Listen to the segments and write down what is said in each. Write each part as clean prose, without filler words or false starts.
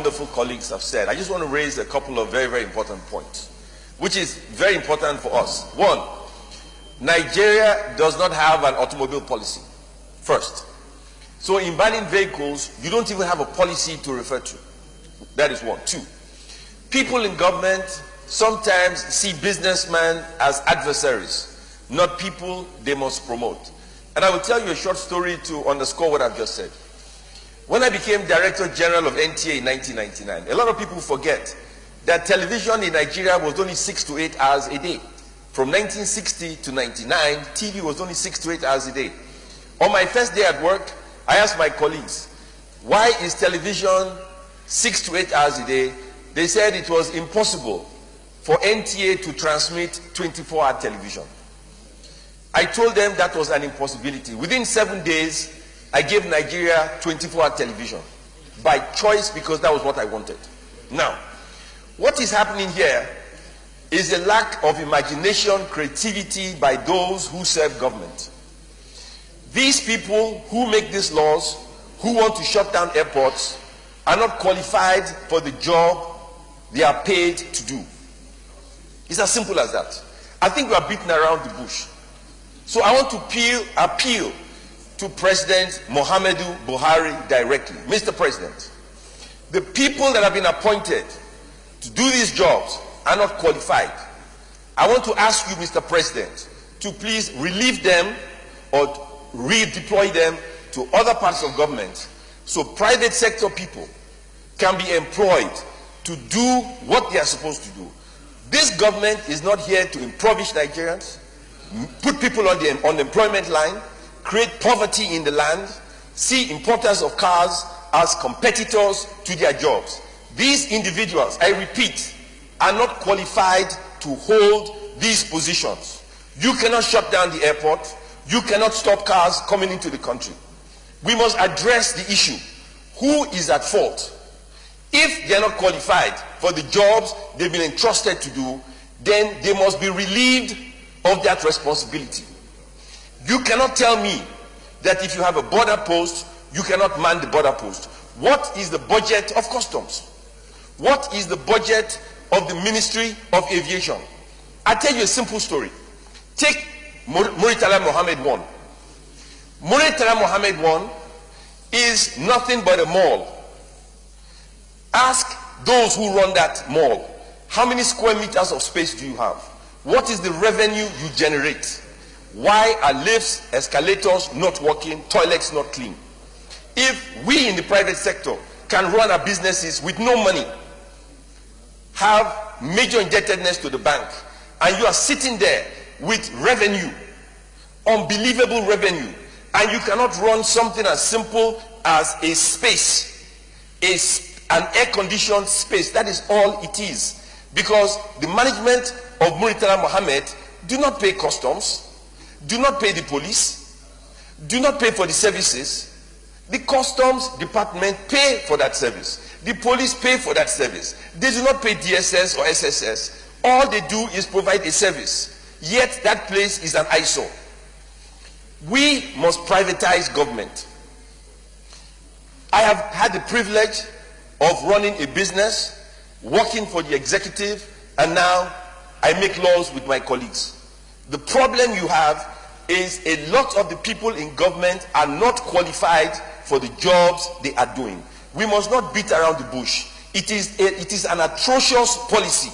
wonderful colleagues have said, I just want to raise a couple of very, very important points, which is very important for us. One, Nigeria does not have an automobile policy, first. So in banning vehicles, you don't even have a policy to refer to. That is one. Two, people in government sometimes see businessmen as adversaries, not people they must promote. And I will tell you a short story to underscore what I've just said. When I became Director General of NTA in 1999, a lot of people forget that television in Nigeria was only 6 to 8 hours a day. From 1960 to 99, TV was only 6 to 8 hours a day. On my first day at work, I asked my colleagues, why is television 6 to 8 hours a day? They said it was impossible for NTA to transmit 24-hour television. I told them that was an impossibility. Within 7 days, I gave Nigeria 24-hour television by choice, because that was what I wanted. Now, what is happening here is a lack of imagination, creativity by those who serve government. These people who make these laws, who want to shut down airports, are not qualified for the job they are paid to do. It's as simple as that. I think we are beaten around the bush. So I want to appeal to President Muhammadu Buhari directly. Mr. President, the people that have been appointed to do these jobs are not qualified. I want to ask you, Mr. President, to please relieve them or redeploy them to other parts of government so private sector people can be employed to do what they are supposed to do. This government is not here to impoverish Nigerians, put people on the unemployment line, create poverty in the land, see importers of cars as competitors to their jobs. These individuals, I repeat, are not qualified to hold these positions. You cannot shut down the airport. You cannot stop cars coming into the country. We must address the issue. Who is at fault? If they are not qualified for the jobs they've been entrusted to do, then they must be relieved of that responsibility. You cannot tell me that if you have a border post, you cannot man the border post. What is the budget of customs? What is the budget of the Ministry of Aviation? I'll tell you a simple story. Take Muritala Mohammed 1. Muritala Mohammed 1 is nothing but a mall. Ask those who run that mall, how many square meters of space do you have? What is the revenue you generate? Why are lifts, escalators not working, toilets not clean? If we in the private sector can run our businesses with no money, have major indebtedness to the bank, and you are sitting there with revenue, unbelievable revenue, and you cannot run something as simple as a space, an air-conditioned space, that is all it is. Because the management of Muritala Mohammed do not pay customs, do not pay the police, do not pay for the services. The customs department pay for that service. The police pay for that service. They do not pay DSS or SSS. All they do is provide a service. Yet that place is an eyesore. We must privatize government. I have had the privilege of running a business, working for the executive, and now I make laws with my colleagues. The problem you have is a lot of the people in government are not qualified for the jobs they are doing. We must not beat around the bush. It is an atrocious policy.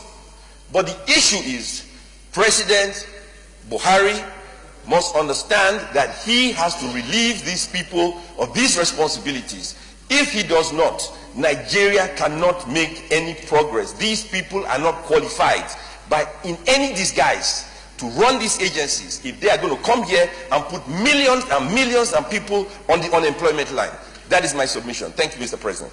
But the issue is President Buhari must understand that he has to relieve these people of these responsibilities. If he does not, Nigeria cannot make any progress. These people are not qualified in any disguise to run these agencies if they are going to come here and put millions and millions of people on the unemployment line. That is my submission. Thank you, Mr. President.